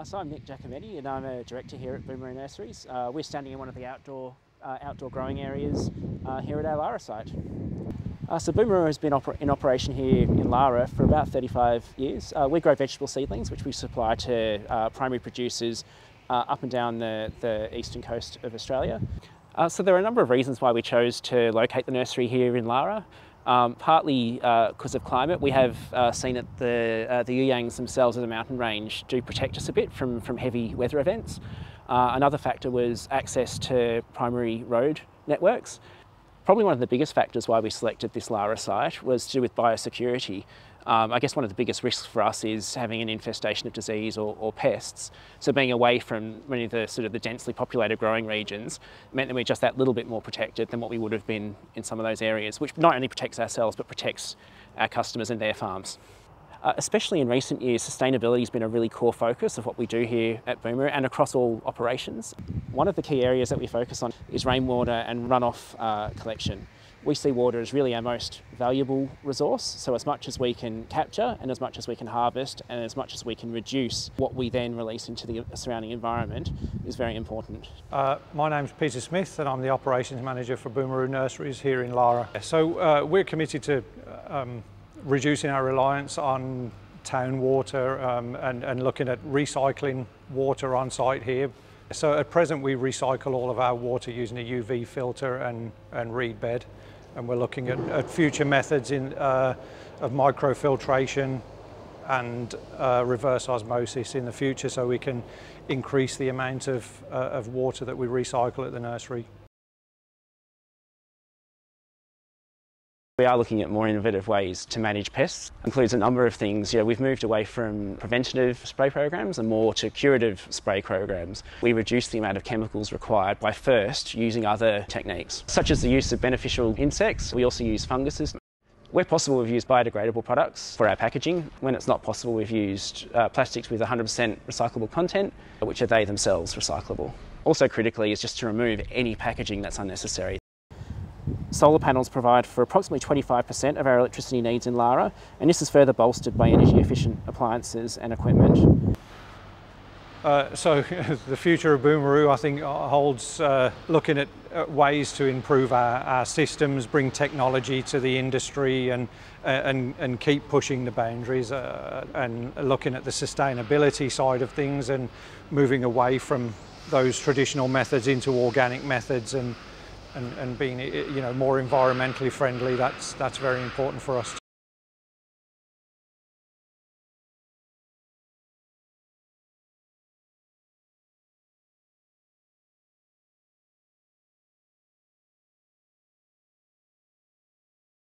So I'm Nick Giacometti and I'm a director here at Boomeroo Nurseries. We're standing in one of the outdoor growing areas here at our Lara site. So Boomeroo has been in operation here in Lara for about 35 years. We grow vegetable seedlings which we supply to primary producers up and down the eastern coast of Australia. So there are a number of reasons why we chose to locate the nursery here in Lara. Partly because of climate. We have seen that the You Yangs themselves as a mountain range do protect us a bit from heavy weather events. Another factor was access to primary road networks. Probably one of the biggest factors why we selected this Lara site was to do with biosecurity. I guess one of the biggest risks for us is having an infestation of disease or pests. So being away from many of the densely populated growing regions meant that we're just that little bit more protected than what we would have been in some of those areas, which not only protects ourselves but protects our customers and their farms. Especially in recent years, sustainability has been a really core focus of what we do here at Boomeroo and across all operations. One of the key areas that we focus on is rainwater and runoff collection. We see water as really our most valuable resource, so as much as we can capture and as much as we can harvest and as much as we can reduce what we then release into the surrounding environment is very important. My name's Peter Smith and I'm the Operations Manager for Boomeroo Nurseries here in Lara. So we're committed to reducing our reliance on town water and looking at recycling water on site here. So at present we recycle all of our water using a UV filter and reed bed, and we're looking at future methods of microfiltration and reverse osmosis in the future so we can increase the amount of water that we recycle at the nursery. We are looking at more innovative ways to manage pests. It includes a number of things. We've moved away from preventative spray programs and more to curative spray programs. We reduce the amount of chemicals required by first using other techniques, such as the use of beneficial insects. We also use funguses. Where possible, we've used biodegradable products for our packaging. When it's not possible, we've used plastics with 100% recyclable content, which are they themselves recyclable. Also critically is just to remove any packaging that's unnecessary. Solar panels provide for approximately 25% of our electricity needs in Lara, and this is further bolstered by energy efficient appliances and equipment. So the future of Boomeroo, I think, holds looking at ways to improve our systems, bring technology to the industry and keep pushing the boundaries and looking at the sustainability side of things and moving away from those traditional methods into organic methods and being more environmentally friendly. That's very important for us.